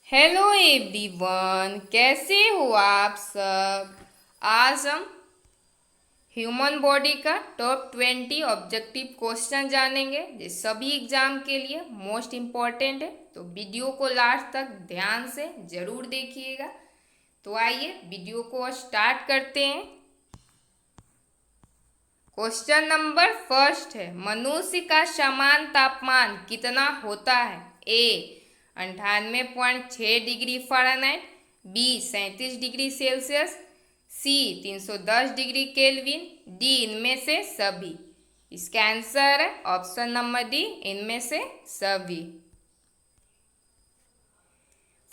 Hello everyone, कैसे हो आप सब। आज हम ह्यूमन बॉडी का टॉप 20 ऑब्जेक्टिव क्वेश्चन जानेंगे जो सभी एग्जाम के लिए मोस्ट इम्पॉर्टेंट है। तो वीडियो को लास्ट तक ध्यान से ज़रूर देखिएगा। तो आइए वीडियो को स्टार्ट करते हैं। क्वेश्चन नंबर फर्स्ट है, मनुष्य का समान तापमान कितना होता है। A 98.6 degree Fahrenheit, B 37 degree Celsius, C 310 degree Kelvin, D इनमें से सभी। इसका आंसर है ऑप्शन नंबर डी, इनमें से सभी।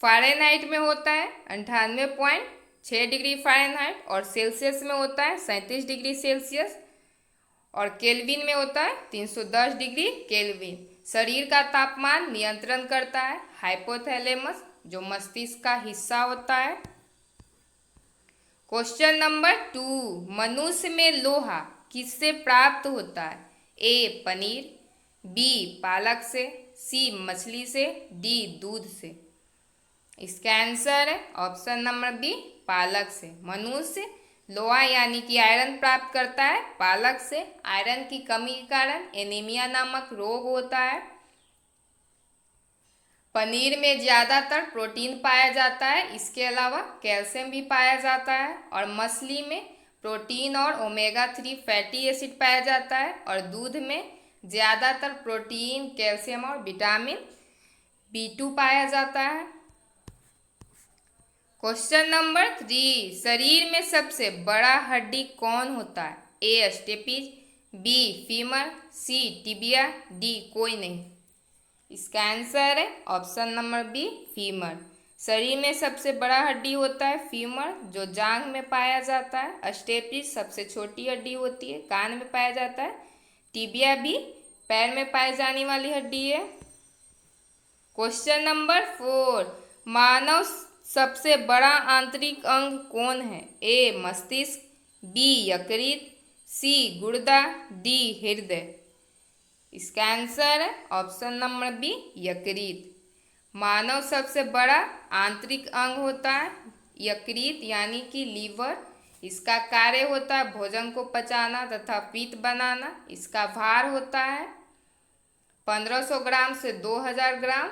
फ़ारेनहाइट में होता है 98.6 डिग्री फ़ारेनहाइट और सेल्सियस में होता है 37 डिग्री सेल्सियस और केल्विन में होता है 310 डिग्री केल्विन। शरीर का तापमान नियंत्रण करता है हाइपोथैलेमस, जो मस्तिष्क का हिस्सा होता है। क्वेश्चन नंबर 2, मनुष्य में लोहा किससे प्राप्त होता है। ए पनीर, बी पालक से, सी मछली से, डी दूध से। इसका आंसर है ऑप्शन नंबर बी, पालक से। मनुष्य लोहा यानी कि आयरन प्राप्त करता है पालक से। आयरन की कमी के कारण एनीमिया नामक रोग होता है। पनीर में ज़्यादातर प्रोटीन पाया जाता है, इसके अलावा कैल्शियम भी पाया जाता है। और मछली में प्रोटीन और ओमेगा 3 फैटी एसिड पाया जाता है। और दूध में ज़्यादातर प्रोटीन, कैल्शियम और विटामिन B2 पाया जाता है। क्वेश्चन नंबर 3, शरीर में सबसे बड़ा हड्डी कौन होता है। ए स्टेपिज, बी फीमर, सी टिबिया, डी कोई नहीं। इसका आंसर है ऑप्शन नंबर बी, फीमर। शरीर में सबसे बड़ा हड्डी होता है फीमर, जो जांघ में पाया जाता है। स्टेपिज सबसे छोटी हड्डी होती है, कान में पाया जाता है। टिबिया भी पैर में पाई जाने वाली हड्डी है। क्वेश्चन नंबर 4, मानव सबसे बड़ा आंतरिक अंग कौन है। ए मस्तिष्क, बी यकृत, सी गुर्दा, डी हृदय। इसका आंसर है ऑप्शन नंबर बी, यकृत। मानव सबसे बड़ा आंतरिक अंग होता है यकृत यानी कि लीवर। इसका कार्य होता है भोजन को पचाना तथा पित्त बनाना। इसका भार होता है 1500 ग्राम से 2000 ग्राम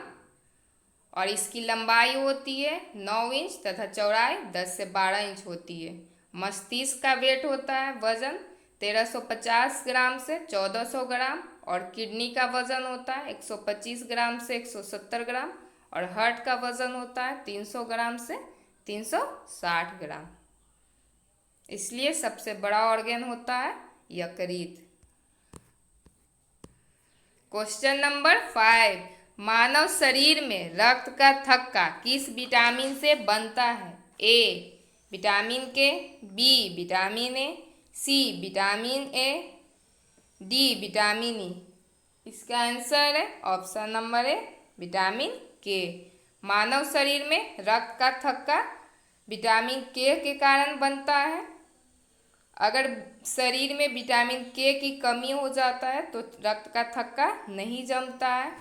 और इसकी लंबाई होती है 9 इंच तथा चौड़ाई 10 से 12 इंच होती है। मस्तिष्क का वेट होता है वजन 1350 ग्राम से 1400 ग्राम और किडनी का वजन होता है 125 ग्राम से 170 ग्राम और हार्ट का वजन होता है 300 ग्राम से 360 ग्राम। इसलिए सबसे बड़ा ऑर्गन होता है यकृत। क्वेश्चन नंबर 5, मानव शरीर में रक्त का थक्का किस विटामिन से बनता है। A vitamin K, B vitamin A, C vitamin A, D vitamin E. इसका आंसर है ऑप्शन नंबर ए, विटामिन के। मानव शरीर में रक्त का थक्का विटामिन के कारण बनता है। अगर शरीर में विटामिन के की कमी हो जाता है तो रक्त का थक्का नहीं जमता है।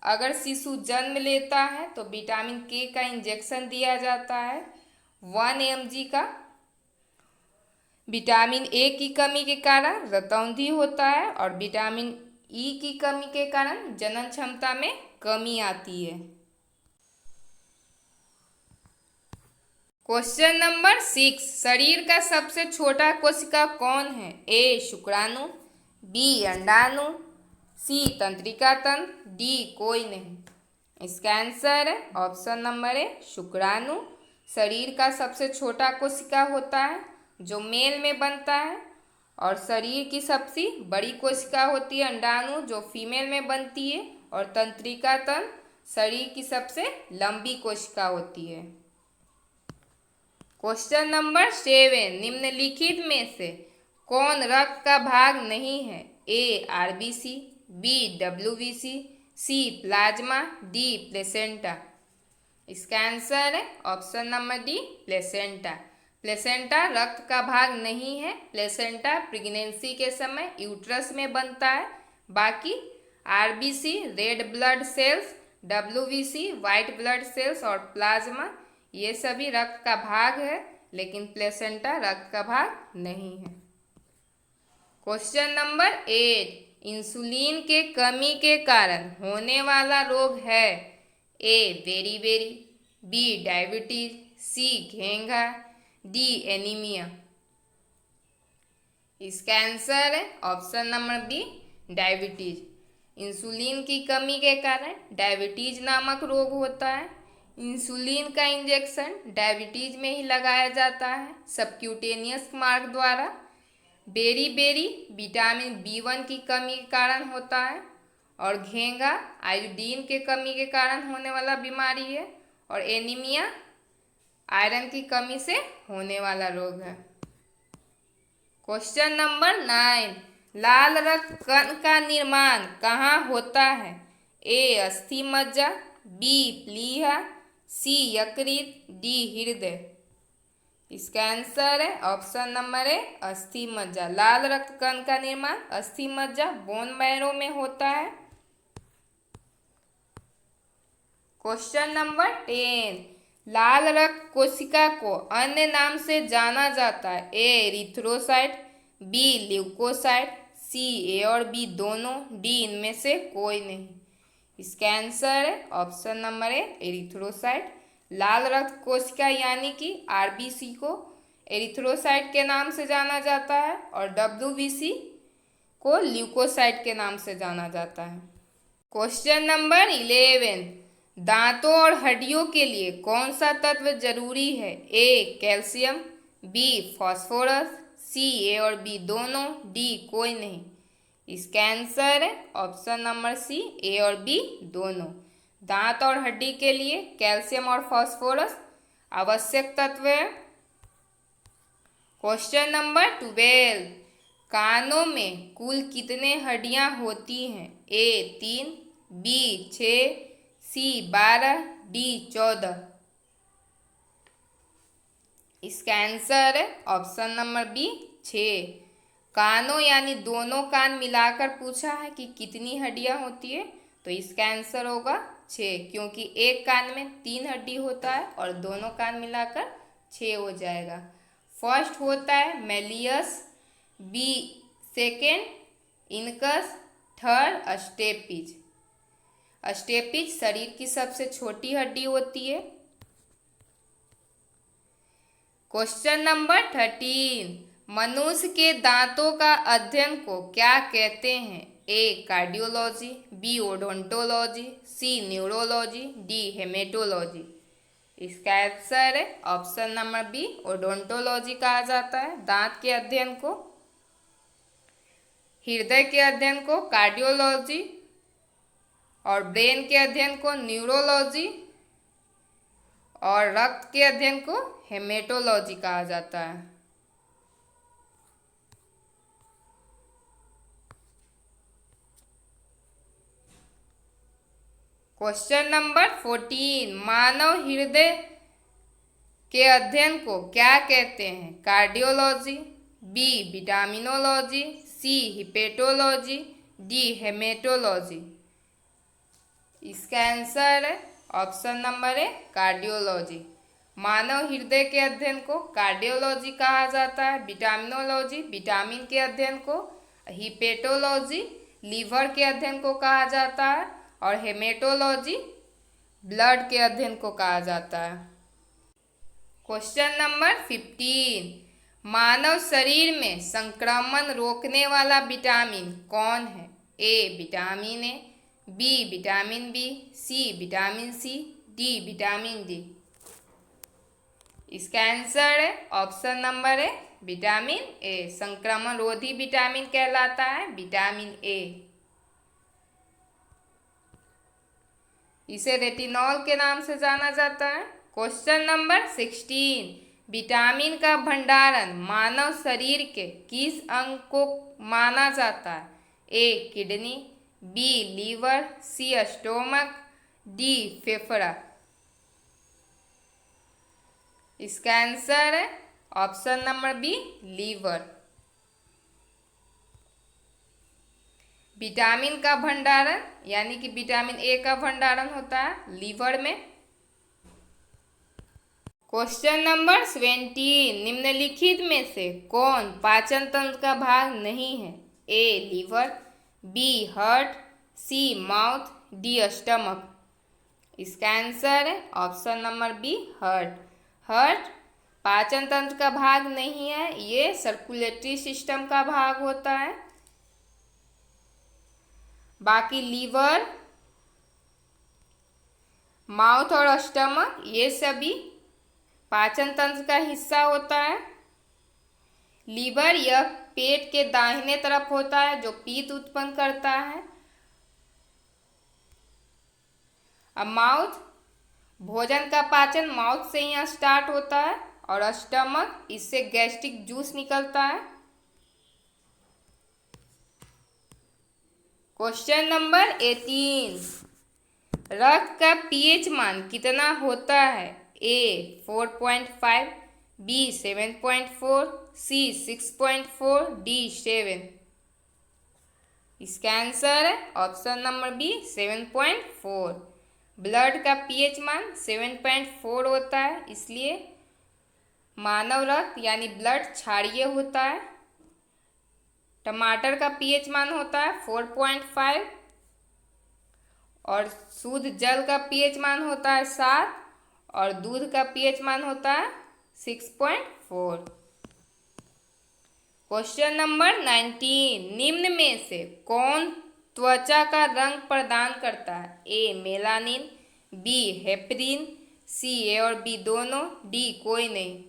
अगर शिशु जन्म लेता है तो विटामिन के का इंजेक्शन दिया जाता है 1 mg का। विटामिन ए की कमी के कारण रतौंधी होता है और विटामिन ई की कमी के कारण जनन क्षमता में कमी आती है। क्वेश्चन नंबर 6, शरीर का सबसे छोटा कोशिका कौन है। ए शुक्राणु, बी अंडाणु, सी तंत्रिका तंत्र, डी कोई नहीं। इसका आंसर है ऑप्शन नंबर ए, शुक्राणु। शरीर का सबसे छोटा कोशिका होता है जो मेल में बनता है और शरीर की सबसे बड़ी कोशिका होती है अंडाणु, जो फीमेल में बनती है। और तंत्रिका तंत्र शरीर की सबसे लंबी कोशिका होती है। क्वेश्चन नंबर 7, निम्नलिखित में से कौन रक्त का भाग नहीं है। ए आरबीसी, बी डब्ल्यूबीसी, सी प्लाज्मा, डी प्लेसेंटा। इसका आंसर है option number D, placenta. Placenta रक्त का भाग नहीं है। प्लेसेंटा प्रेगनेंसी के समय यूट्रस में बनता है। बाकी RBC red blood cells, WBC white blood cells और प्लाज्मा ये सभी रक्त का भाग है, लेकिन प्लेसेंटा रक्त का भाग नहीं है। क्वेश्चन नंबर 8, इंसुलिन के कमी के कारण होने वाला रोग है ए बेरी, बी डायबिटीज, सी घेंघा, डी एनीमिया। इसका आंसर है option number B diabetes. Insulin की कमी के कारण डायबिटीज नामक रोग होता है। इंसुलिन का इंजेक्शन डायबिटीज में ही लगाया जाता है सबक्यूटेनियस मार्ग द्वारा। बेरी विटामिन B1 की कमी के कारण होता है, और घेंघा आयोडीन के कमी के कारण होने वाला बीमारी है, और एनीमिया आयरन की कमी से होने वाला रोग है। क्वेश्चन नंबर 9, लाल रक्त कण का निर्माण कहाँ होता है? ए अस्थि मज्जा, बी प्लीहा, सी यकृत, डी हृदय। इसका आंसर है ऑप्शन नंबर ए अस्थि मज्जा। लाल रक्त कण का निर्माण अस्थि मज्जा बोन मैरो में होता है। क्वेश्चन नंबर 10, लाल रक्त कोशिका को अन्य नाम से जाना जाता है। ए एरिथ्रोसाइट, बी ल्यूकोसाइट, सी ए और बी दोनों, डी इनमें से कोई नहीं। इसका आंसर है ऑप्शन नंबर ए एरिथ्रोसाइट। लाल रक्त कोशिका यानी कि आरबीसी को एरिथ्रोसाइट के नाम से जाना जाता है, और डब्ल्यूबीसी को ल्यूकोसाइट के नाम से जाना जाता है। क्वेश्चन नंबर 11, दांतों और हड्डियों के लिए कौन सा तत्व जरूरी है? ए कैल्शियम, बी फास्फोरस, सी ए और बी दोनों, डी कोई नहीं। इसका आंसर है ऑप्शन नंबर सी ए और बी दोनों। दांत और हड्डी के लिए कैल्शियम और फास्फोरस आवश्यक तत्व है। क्वेश्चन नंबर 12, कानों में कुल कितने हड्डियां होती हैं? ए 3, बी 6, सी 12, डी 14। इसका आंसर है ऑप्शन नंबर बी 6। कानों यानी दोनों कान मिलाकर पूछा है कि कितनी हड्डियां होती है, तो इसका आंसर होगा 6, क्योंकि एक कान में 3 हड्डी होता है और दोनों कान मिलाकर 6 हो जाएगा। फर्स्ट होता है malleus, B second incus, third stapes. Stapes शरीर की सबसे छोटी हड्डी होती है। क्वेश्चन नंबर 13, मनुष्य के दांतों का अध्ययन को क्या कहते हैं? ए कार्डियोलॉजी, बी ओडोंटोलॉजी, सी न्यूरोलॉजी, डी हेमेटोलॉजी। इसका आंसर है ऑप्शन नंबर बी ओडोंटोलॉजी कहा जाता है दांत के अध्ययन को। हृदय के अध्ययन को कार्डियोलॉजी, और ब्रेन के अध्ययन को न्यूरोलॉजी, और रक्त के अध्ययन को हेमेटोलॉजी कहा जाता है। क्वेश्चन नंबर 14, मानव हृदय के अध्ययन को क्या कहते हैं? कार्डियोलॉजी, बी विटामिनोलॉजी, सी हिपेटोलॉजी, डी हेमेटोलॉजी। इसका आंसर है ऑप्शन नंबर ए कार्डियोलॉजी। मानव हृदय के अध्ययन को कार्डियोलॉजी कहा जाता है। विटामिनोलॉजी विटामिन के अध्ययन को, हिपेटोलॉजी लीवर के अध्ययन को कहा जाता है, और हेमेटोलॉजी ब्लड के अध्ययन को कहा जाता है। क्वेश्चन नंबर 15, मानव शरीर में संक्रमण रोकने वाला विटामिन कौन है? A vitamin A, B vitamin B, C vitamin C, D vitamin D. इसका आंसर है option number A vitamin A. संक्रमण रोधी विटामिन कहलाता है विटामिन ए। इसे रेटिनॉल के नाम से जाना जाता है। क्वेश्चन नंबर 16, विटामिन का भंडारण मानव शरीर के किस अंग को माना जाता है? A kidney, B liver, C stomach, D फेफड़ा। इसका आंसर है option number B liver. Vitamin का भंडारण यानी कि विटामिन ए का भंडारण होता है लीवर में। क्वेश्चन नंबर 17, निम्नलिखित में से कौन पाचन तंत्र का भाग नहीं है? A liver, B heart, C mouth, D stomach. इसका आंसर है option number B heart. Heart पाचन तंत्र का भाग नहीं है, ये सर्कुलेटरी सिस्टम का भाग होता है। बाकी लीवर, माउथ और स्टमक ये सभी पाचन तंत्र का हिस्सा होता है। लीवर यह पेट के दाहिने तरफ होता है जो पीत उत्पन्न करता है। अब माउथ, भोजन का पाचन माउथ से यहाँ स्टार्ट होता है और स्टमक, इससे गैस्ट्रिक जूस निकलता है। क्वेश्चन नंबर 18, रक्त का पीएच मान कितना होता है? ए 4.5, बी 7.4, सी 6.4, डी 7। इसका आंसर है ऑप्शन नंबर बी 7.4। ब्लड का पीएच मान 7.4 होता है, इसलिए मानव रक्त यानी ब्लड क्षारीय होता है। टमाटर का पीएच मान होता है 4.5 और शुद्ध जल का पीएच मान होता है 7 और दूध का पीएच मान होता है 6.4। क्वेश्चन नंबर 19, निम्न में से कौन त्वचा का रंग प्रदान करता है? ए मेलानिन, बी हेपरिन, सी ए और बी दोनों, डी कोई नहीं।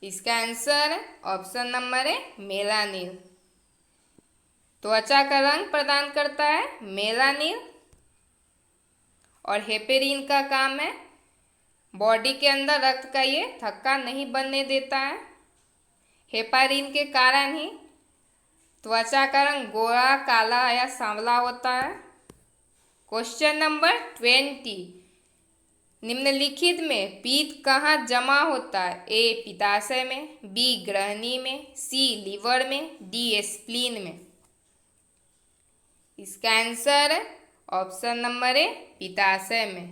इसका आंसर ऑप्शन नंबर है मेलानिन। त्वचा का रंग प्रदान करता है मेलानिन और हेपेरिन का काम है बॉडी के अंदर रक्त का ये थक्का नहीं बनने देता है। हेपारिन के कारण ही त्वचा का रंग गोरा, काला या सांवला होता है। क्वेश्चन नंबर 20, निम्नलिखित में पीत कहाँ जमा होता है? ए पित्ताशय में, बी ग्रहणी में, सी लीवर में, डी स्प्लीन में। इसका आंसर है ऑप्शन नंबर ए पित्ताशय में।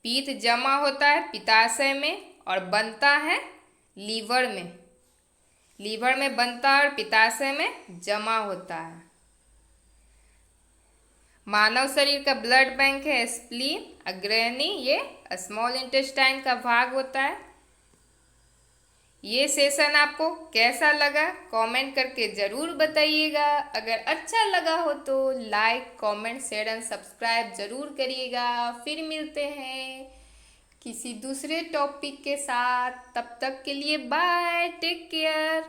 पीत जमा होता है पित्ताशय में और बनता है लीवर में। लीवर में बनता है और पित्ताशय में जमा होता है। मानव शरीर का ब्लड बैंक है स्प्लीन। अग्रहणी ये स्मॉल इंटेस्टाइन का भाग होता है। ये सेशन आपको कैसा लगा कमेंट करके ज़रूर बताइएगा। अगर अच्छा लगा हो तो like, comment, share and subscribe ज़रूर करिएगा। फिर मिलते हैं किसी दूसरे टॉपिक के साथ। तब तक के लिए बाय, टेक केयर।